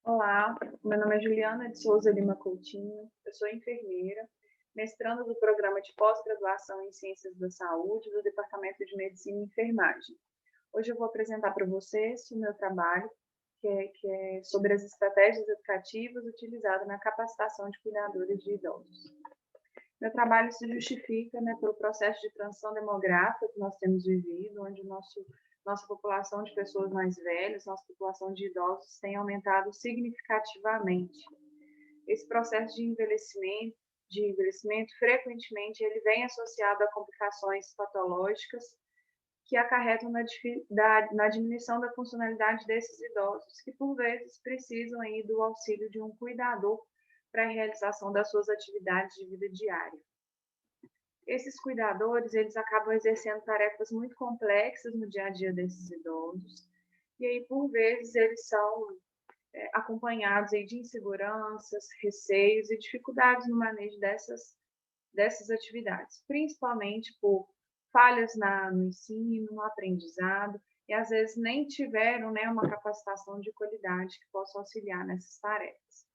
Olá, meu nome é Juliana de Souza Lima Coutinho, eu sou enfermeira, mestranda do Programa de Pós-Graduação em Ciências da Saúde do Departamento de Medicina e Enfermagem. Hoje eu vou apresentar para vocês o meu trabalho, que é sobre as estratégias educativas utilizadas na capacitação de cuidadores de idosos. Meu trabalho se justifica, pelo processo de transição demográfica que nós temos vivido, onde nossa população de pessoas mais velhas, nossa população de idosos tem aumentado significativamente. Esse processo de envelhecimento frequentemente ele vem associado a complicações patológicas que acarretam na diminuição da funcionalidade desses idosos, que por vezes precisam aí do auxílio de um cuidador para a realização das suas atividades de vida diária. Esses cuidadores, eles acabam exercendo tarefas muito complexas no dia a dia desses idosos, e aí, por vezes, eles são acompanhados aí de inseguranças, receios e dificuldades no manejo dessas atividades, principalmente por falhas no ensino, no aprendizado, e às vezes nem tiveram, uma capacitação de qualidade que possa auxiliar nessas tarefas.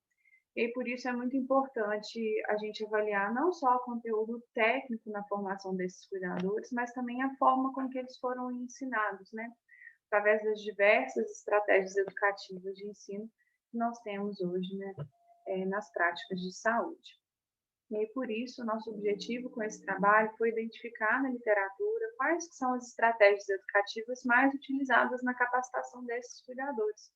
E por isso é muito importante a gente avaliar não só o conteúdo técnico na formação desses cuidadores, mas também a forma com que eles foram ensinados, através das diversas estratégias educativas de ensino que nós temos hoje, nas práticas de saúde. E aí, por isso, o nosso objetivo com esse trabalho foi identificar na literatura quais são as estratégias educativas mais utilizadas na capacitação desses cuidadores.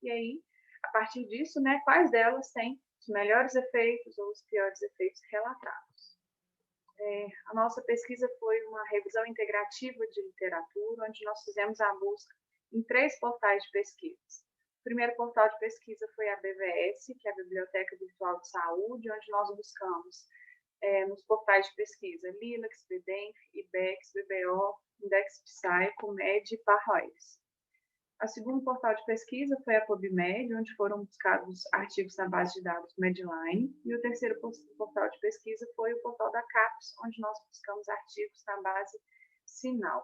E aí, a partir disso, quais delas têm os melhores efeitos ou os piores efeitos relatados. A nossa pesquisa foi uma revisão integrativa de literatura, onde nós fizemos a busca em 3 portais de pesquisa. O primeiro portal de pesquisa foi a BVS, que é a Biblioteca Virtual de Saúde, onde nós buscamos nos portais de pesquisa Lilacs, Bedenf, IBEX, BBO, Index Psy, Comed e Parroirs. O segundo portal de pesquisa foi a PubMed, onde foram buscados artigos na base de dados Medline. E o terceiro portal de pesquisa foi o portal da CAPES, onde nós buscamos artigos na base Sinal.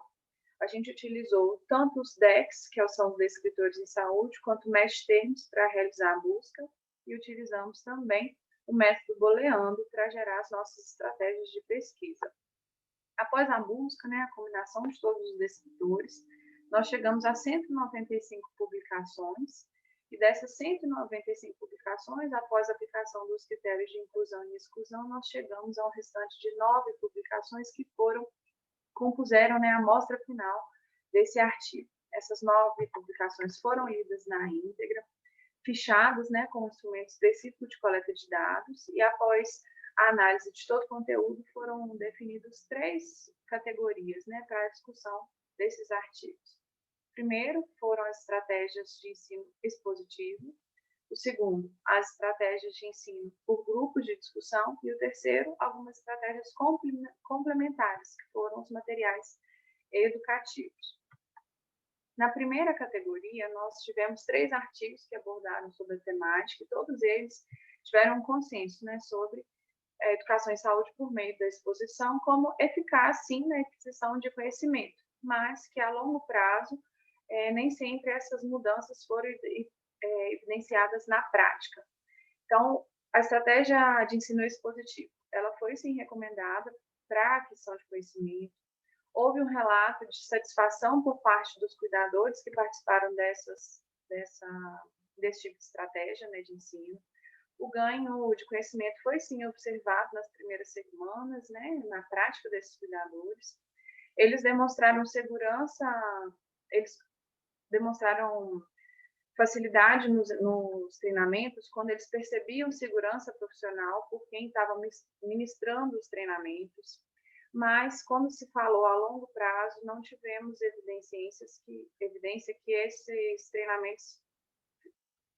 A gente utilizou tanto os DEX, que são os descritores em saúde, quanto o Mesh Terms para realizar a busca, e utilizamos também o método Booleano para gerar as nossas estratégias de pesquisa. Após a busca, a combinação de todos os descritores, nós chegamos a 195 publicações, e dessas 195 publicações, após a aplicação dos critérios de inclusão e exclusão, nós chegamos a um restante de 9 publicações que compuseram a amostra final desse artigo. Essas 9 publicações foram lidas na íntegra, fichadas com um instrumento específico de coleta de dados, e após a análise de todo o conteúdo, foram definidas 3 categorias para a discussão desses artigos. Primeiro, foram as estratégias de ensino expositivo. O segundo, as estratégias de ensino por grupos de discussão. E o terceiro, algumas estratégias complementares, que foram os materiais educativos. Na primeira categoria, nós tivemos 3 artigos que abordaram sobre a temática, e todos eles tiveram um consenso sobre a educação em saúde por meio da exposição como eficaz, sim, na aquisição de conhecimento, mas que a longo prazo nem sempre essas mudanças foram evidenciadas na prática. Então, a estratégia de ensino expositivo, ela foi sim recomendada para a aquisição de conhecimento. Houve um relato de satisfação por parte dos cuidadores que participaram desse tipo de estratégia de ensino. O ganho de conhecimento foi sim observado nas primeiras semanas, na prática desses cuidadores. Eles demonstraram segurança, eles demonstraram facilidade nos treinamentos quando eles percebiam segurança profissional por quem estava ministrando os treinamentos, mas quando se falou a longo prazo, não tivemos evidência que esses treinamentos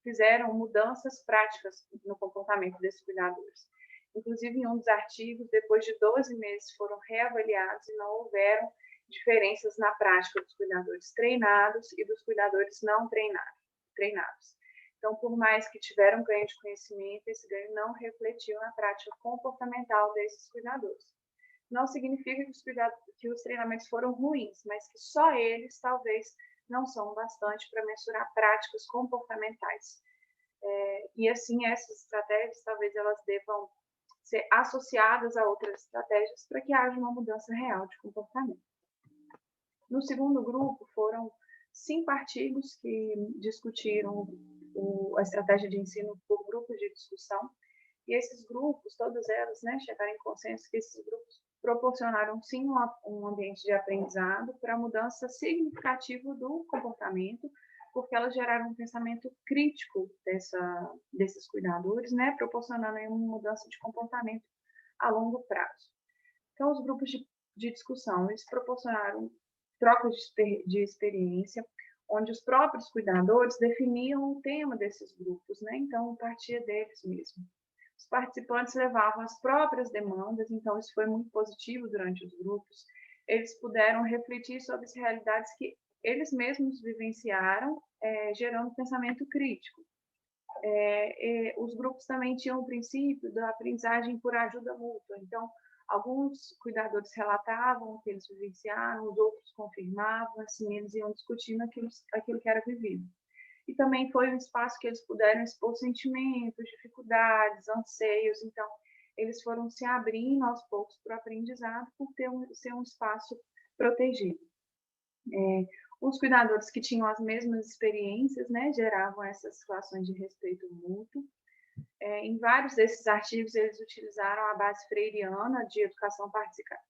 fizeram mudanças práticas no comportamento desses cuidadores. Inclusive, em um dos artigos, depois de 12 meses, foram reavaliados e não houveram diferenças na prática dos cuidadores treinados e dos cuidadores não treinados. Então, por mais que tiveram ganho de conhecimento, esse ganho não refletiu na prática comportamental desses cuidadores. Não significa que os treinamentos foram ruins, mas que só eles talvez não são bastante para mensurar práticas comportamentais. E assim, essas estratégias, talvez elas devam ser associadas a outras estratégias para que haja uma mudança real de comportamento. No segundo grupo, foram 5 artigos que discutiram a estratégia de ensino por grupos de discussão, e esses grupos, todos eles, né, chegaram em consenso que esses grupos proporcionaram, sim, um ambiente de aprendizado para a mudança significativa do comportamento, porque elas geraram um pensamento crítico desses cuidadores, né, proporcionando aí uma mudança de comportamento a longo prazo. Então, os grupos de discussão, eles proporcionaram trocas de experiência, onde os próprios cuidadores definiam o tema desses grupos, né? Então, partia deles mesmo. Os participantes levavam as próprias demandas, então isso foi muito positivo durante os grupos. Eles puderam refletir sobre as realidades que eles mesmos vivenciaram, gerando pensamento crítico. Os grupos também tinham o princípio da aprendizagem por ajuda mútua. Então, alguns cuidadores relatavam o que eles vivenciaram, os outros confirmavam, assim, eles iam discutindo aquilo que era vivido. E também foi um espaço que eles puderam expor sentimentos, dificuldades, anseios. Então, eles foram se abrindo aos poucos para o aprendizado por ser um espaço protegido. Os cuidadores que tinham as mesmas experiências, né, geravam essas situações de respeito mútuo. Em vários desses artigos, eles utilizaram a base freiriana de educação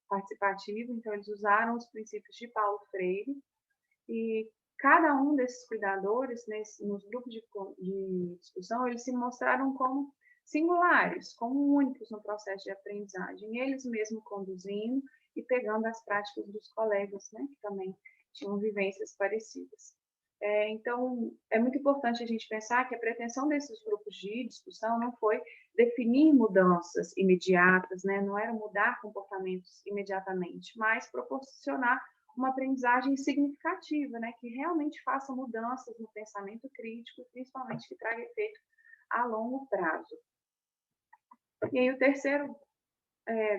participativa, então eles usaram os princípios de Paulo Freire, e cada um desses cuidadores, nos grupos de discussão, eles se mostraram como singulares, como únicos no processo de aprendizagem, eles mesmos conduzindo e pegando as práticas dos colegas, né, que também tinham vivências parecidas. Então, é muito importante a gente pensar que a pretensão desses grupos de discussão não foi definir mudanças imediatas, né, não era mudar comportamentos imediatamente, mas proporcionar uma aprendizagem significativa, né, que realmente faça mudanças no pensamento crítico, principalmente que traga efeito a longo prazo. E aí o terceiro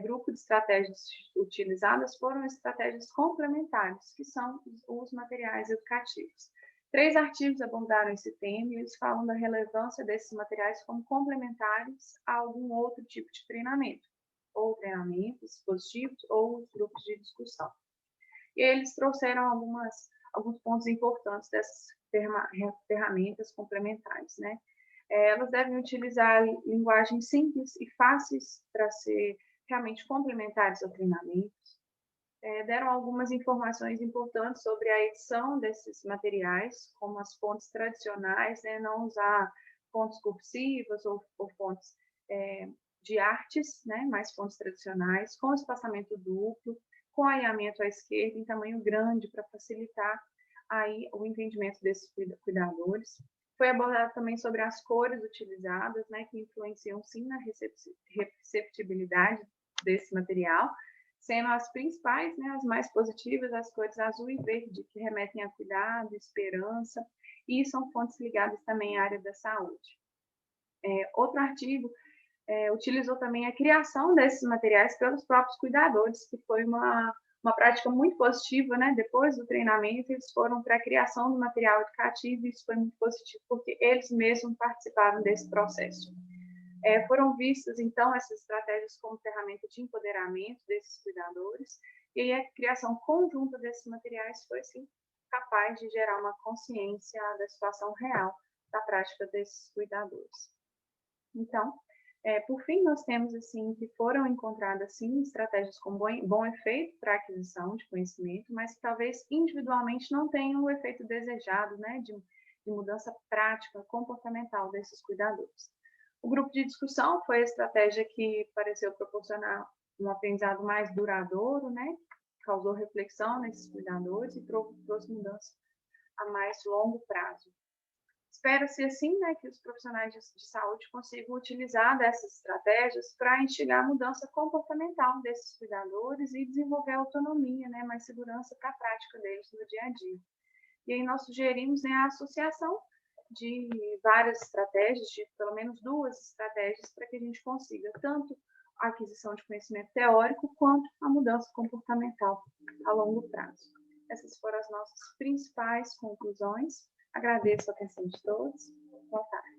grupo de estratégias utilizadas foram estratégias complementares, que são os materiais educativos. 3 artigos abordaram esse tema e eles falam da relevância desses materiais como complementares a algum outro tipo de treinamento, ou treinamentos positivos, ou os grupos de discussão. E eles trouxeram alguns pontos importantes dessas ferramentas complementares, né? Elas devem utilizar linguagens simples e fáceis para ser realmente complementares ao treinamento. Deram algumas informações importantes sobre a edição desses materiais, como as fontes tradicionais, né? Não usar fontes cursivas ou fontes de artes, né? Mais fontes tradicionais, com espaçamento duplo, com alinhamento à esquerda em tamanho grande para facilitar aí o entendimento desses cuidadores. Foi abordado também sobre as cores utilizadas, né, que influenciam sim na receptibilidade desse material, sendo as principais, né, as mais positivas, as cores azul e verde, que remetem a cuidado, esperança, e são fontes ligadas também à área da saúde. Outro artigo utilizou também a criação desses materiais pelos próprios cuidadores, que foi uma prática muito positiva, né? Depois do treinamento, eles foram para a criação do material educativo, e isso foi muito positivo, porque eles mesmos participaram desse processo. Foram vistas, então, essas estratégias como ferramenta de empoderamento desses cuidadores, e aí a criação conjunta desses materiais foi, sim, capaz de gerar uma consciência da situação real da prática desses cuidadores. Então, por fim, nós temos assim que foram encontradas sim estratégias com bom efeito para a aquisição de conhecimento, mas que talvez individualmente não tenham o efeito desejado, né, de mudança prática, comportamental desses cuidadores. O grupo de discussão foi a estratégia que pareceu proporcionar um aprendizado mais duradouro, né, causou reflexão nesses cuidadores e trouxe mudança a mais longo prazo. Espera-se, assim, né, que os profissionais de saúde consigam utilizar dessas estratégias para instigar a mudança comportamental desses cuidadores e desenvolver autonomia, né, mais segurança para a prática deles no dia a dia. E aí nós sugerimos, né, a associação de várias estratégias, de pelo menos 2 estratégias, para que a gente consiga tanto a aquisição de conhecimento teórico quanto a mudança comportamental a longo prazo. Essas foram as nossas principais conclusões. Agradeço a atenção de todos. Boa tarde.